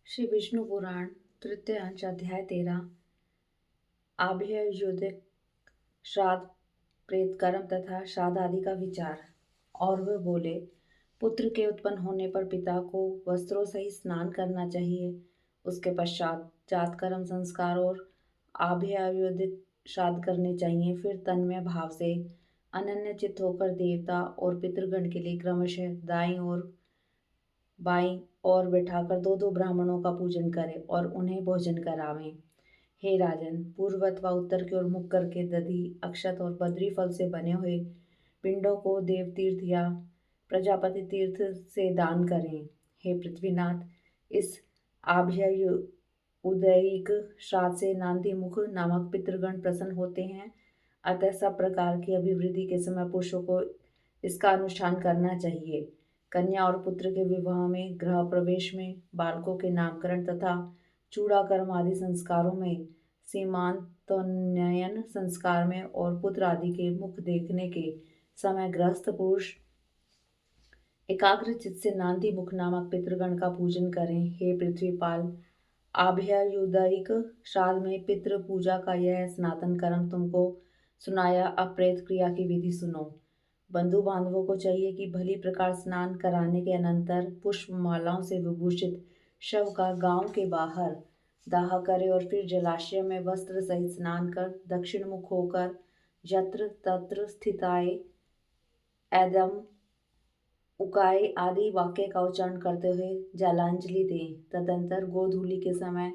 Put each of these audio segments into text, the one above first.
श्री विष्णु पुराण तृतीय अंश अध्याय 13 आभ्ययुदिक श्राद्ध प्रेत कर्म तथा श्राद्ध आदि का विचार। और वह बोले, पुत्र के उत्पन्न होने पर पिता को वस्त्रों सहित स्नान करना चाहिए। उसके पश्चात जात कर्म संस्कार और आभ्ययुदिक श्राद्ध करने चाहिए। फिर तन्मय भाव से अनन्य चित्त होकर देवता और पितृगण के लिए क्रमशः दाईं और बाईं और बैठाकर दो दो ब्राह्मणों का पूजन करें और उन्हें भोजन करावें। हे राजन, पूर्वत व उत्तर की ओर मुख करके दधि, अक्षत और बद्री फल से बने हुए पिंडों को देव तीर्थ या प्रजापति तीर्थ से दान करें। हे पृथ्वीनाथ, इस आभ्यय उदयिक श्राद्ध से नांदी मुख नामक पितृगण प्रसन्न होते हैं। अतः सब प्रकार की अभिवृद्धि के समय पुरुषों को इसका अनुष्ठान करना चाहिए। कन्या और पुत्र के विवाह में, गृह प्रवेश में, बालकों के नामकरण तथा चूड़ाकर्म आदि संस्कारों में, सीमांतोन्नयन संस्कार में और पुत्र आदि के मुख देखने के समय गृहस्थ पुरुष एकाग्र चित्त से नांदी मुख नामक पितृगण का पूजन करें। हे पृथ्वीपाल, आभ्ययुदयिक श्राद्ध में पितृ पूजा का यह सनातन कर्म तुमको सुनाया। अब प्रेत क्रिया की विधि सुनो। बंधु बांधवों को चाहिए कि भली प्रकार स्नान कराने के अनंतर पुष्प मालाओं से विभूषित शव का गांव के बाहर दाह करे और फिर जलाशय में वस्त्र सहित स्नान कर दक्षिण मुख होकर यत्र तत्र स्थिताय एदम उकाय आदि वाक्य का उच्चारण करते हुए जलांजलि दें। तदंतर गोधूलि के समय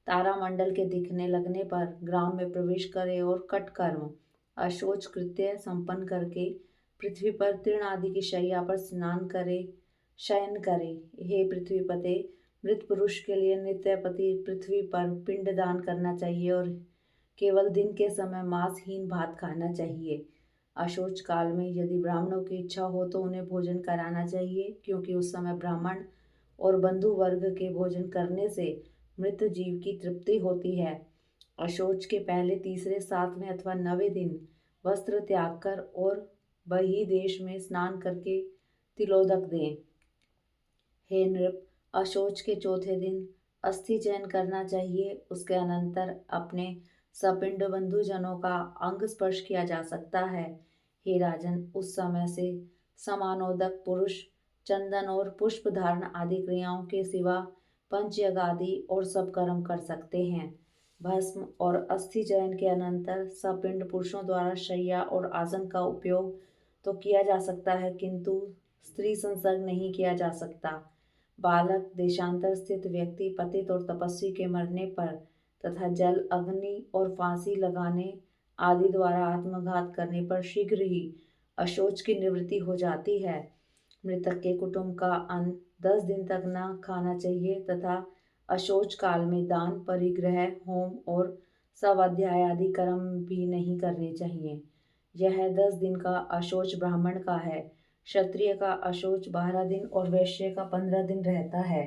तारामंडल के दिखने लगने पर ग्राम में प्रवेश करे और कटकर्म अशोच कृत्य संपन्न करके पृथ्वी पर तृण आदि की शैया पर शयन करे। हे पृथ्वीपते, मृत पुरुष के लिए नित्यपति पृथ्वी पर पिंडदान करना चाहिए और केवल दिन के समय मांसहीन भात खाना चाहिए। अशोच काल में यदि ब्राह्मणों की इच्छा हो तो उन्हें भोजन कराना चाहिए, क्योंकि उस समय ब्राह्मण और बंधु वर्ग के भोजन करने से मृत जीव की तृप्ति होती है। अशोच के पहले, तीसरे, सातवें अथवा 9वें दिन वस्त्र त्याग कर और बही देश में स्नान करके तिलोदक दें। हे नृप, अशोच के चौथे दिन अस्थि चयन करना चाहिए। उसके अनंतर अपने सपिंड बंधुजनों का अंग स्पर्श किया जा सकता है। हे राजन, उस समय से समानोदक पुरुष चंदन और पुष्प धारण आदि क्रियाओं के सिवा पंचयज्ञ आदि और सब कर्म कर सकते हैं। भस्म और अस्थि चयन के अनंतर सपिंड पुरुषों द्वारा शैया और आसन का उपयोग तो किया जा सकता है, किंतु स्त्री संसर्ग नहीं किया जा सकता। बालक, देशांतर स्थित व्यक्ति, पतित और तपस्वी के मरने पर तथा जल, अग्नि और फांसी लगाने आदि द्वारा आत्मघात करने पर शीघ्र ही अशोच की निवृत्ति हो जाती है। मृतक के कुटुंब का अन्न 10 दिन तक न खाना चाहिए तथा अशोच काल में दान, परिग्रह, होम और स्वाध्याय आदि कर्म भी नहीं करने चाहिए। यह 10 दिन का अशोच ब्राह्मण का है। क्षत्रिय का अशोच 12 दिन और वैश्य का 15 दिन रहता है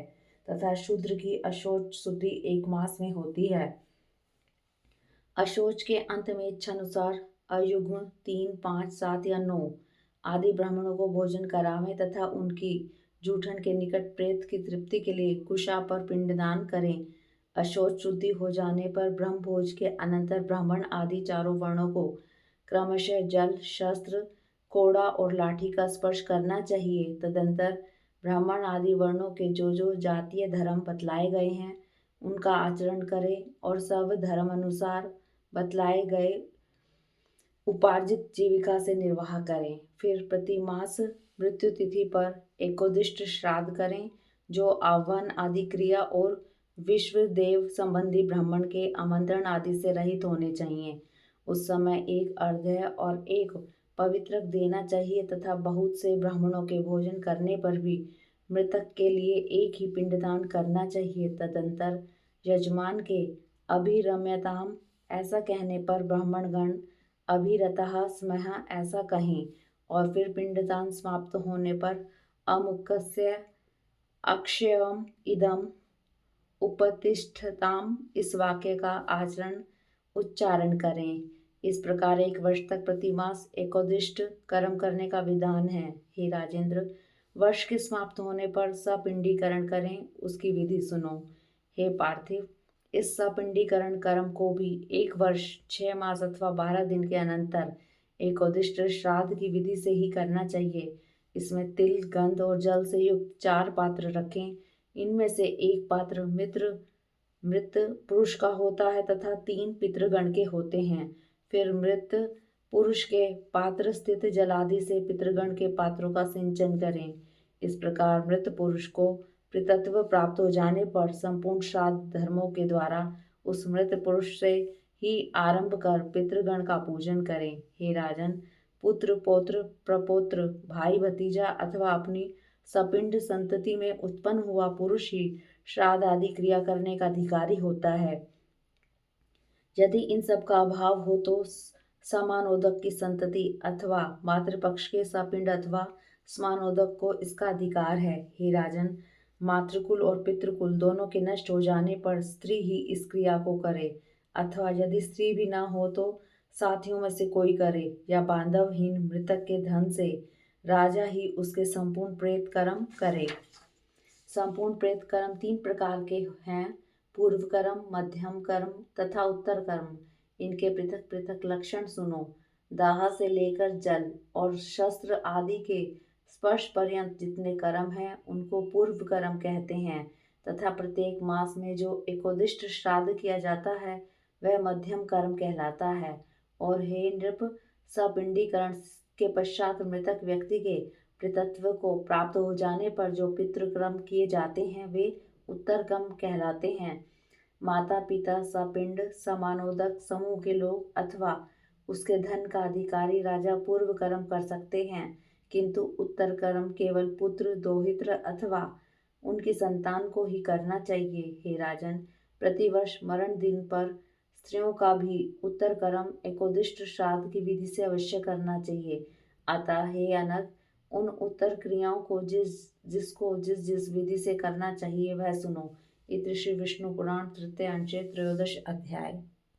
तथा शूद्र की अशोच शुद्धि 1 मास में होती है। अशोच के अंत में इच्छानुसार अयुग्म 3, 5, 7 या 9 आदि ब्राह्मणों को भोजन करावें तथा उनकी जूठन के निकट प्रेत की तृप्ति के लिए कुशा पर पिंडदान करें। अशोच शुद्धि हो जाने पर ब्रह्म भोज के अनंतर ब्राह्मण आदि चारों वर्णों को क्रमशः जल, शस्त्र, कोड़ा और लाठी का स्पर्श करना चाहिए। तदंतर ब्राह्मण आदि वर्णों के जो जो जातीय धर्म बतलाए गए हैं उनका आचरण करें और सब धर्म अनुसार बतलाए गए उपार्जित जीविका से निर्वाह करें। फिर प्रति मास मृत्यु तिथि पर एकोदिष्ट श्राद्ध करें, जो आह्वान आदि क्रिया और विश्व देव संबंधी ब्राह्मण के आमंत्रण आदि से रहित होने चाहिए। उस समय एक अर्घ्य और एक पवित्रक देना चाहिए तथा बहुत से ब्राह्मणों के भोजन करने पर भी मृतक के लिए एक ही पिंडदान करना चाहिए। तदंतर यजमान के अभिरम्यताम ऐसा कहने पर ब्राह्मणगण अभिरतः स्मः ऐसा कहें और फिर पिंडदान समाप्त होने पर अमुकस्य अक्षयम इदम उपतिष्ठताम इस वाक्य का उच्चारण करें। इस प्रकार 1 वर्ष तक प्रतिमास एकोदिष्ट कर्म करने का विधान है। हे राजेंद्र, वर्ष के समाप्त होने पर सपिंडीकरण करें, उसकी विधि सुनो। हे पार्थिव, इस सपिंडीकरण कर्म को भी 1 वर्ष 6 मास अथवा 12 दिन के अनंतर एक उद्दिष्ट श्राद्ध की विधि से ही करना चाहिए। इसमें तिल, गंध और जल से युक्त 4 पात्र रखें। इनमें से एक पात्र मृत पुरुष का होता है तथा 3 पितृगण के होते हैं। फिर मृत पुरुष के पात्र स्थित जलादि से पितृगण के पात्रों का सिंचन करें। इस प्रकार मृत पुरुष को पितृत्व प्राप्त हो जाने पर संपूर्ण श्राद्ध धर्मों के द्वारा उस मृत पुरुष से ही आरंभ कर पितृगण का पूजन करें। हे राजन, पुत्र, पौत्र, प्रपौत्र, भाई, भतीजा अथवा अपनी सपिंड संतति में उत्पन्न हुआ पुरुष ही श्राद्ध आदि क्रिया करने का अधिकारी होता है। यदि इन सब का अभाव हो तो समानोदक की संतति अथवा मातृपक्ष के सपिंड अथवा समानोदक को इसका अधिकार है। हे राजन, मातृकुल और पितृकुल दोनों के नष्ट हो जाने पर स्त्री ही इस क्रिया को करे, अथवा यदि स्त्री भी न हो तो साथियों में से कोई करे, या बांधवहीन मृतक के धन से राजा ही उसके संपूर्ण प्रेत कर्म करे। संपूर्ण प्रेत कर्म 3 प्रकार के हैं: पूर्व कर्म, मध्यम कर्म तथा उत्तर कर्म। इनके पृथक पृथक लक्षण सुनो। दाह से लेकर जल और शस्त्र आदि के स्पर्श पर्यंत जितने कर्म हैं उनको पूर्व कर्म कहते हैं, तथा प्रत्येक मास में जो एकोदिष्ट श्राद्ध किया जाता है वह मध्यम कर्म कहलाता है। और हे नृप, सपिंडीकरण के पश्चात मृतक व्यक्ति के पितृत्व को प्राप्त हो जाने पर जो पितृक्रम किए जाते हैं वे उत्तर कर्म कहलाते हैं। माता पिता, सपिंड, समानोदक समूह के लोग अथवा उसके धन का अधिकारी राजा पूर्व कर्म कर सकते हैं, किंतु उत्तर कर्म केवल पुत्र, दोहित्र अथवा उनकी संतान को ही करना चाहिए। हे राजन, प्रतिवर्ष मरण दिन पर स्त्रियों का भी उत्तर कर्म एकोदिष्ट श्राद्ध की विधि से अवश्य करना चाहिए। अतः हे अनग, उन उत्तर क्रियाओं को जिसको जिस विधि से करना चाहिए वह सुनो। इति श्री विष्णु पुराण तृतीय अंशे 13 अध्याय।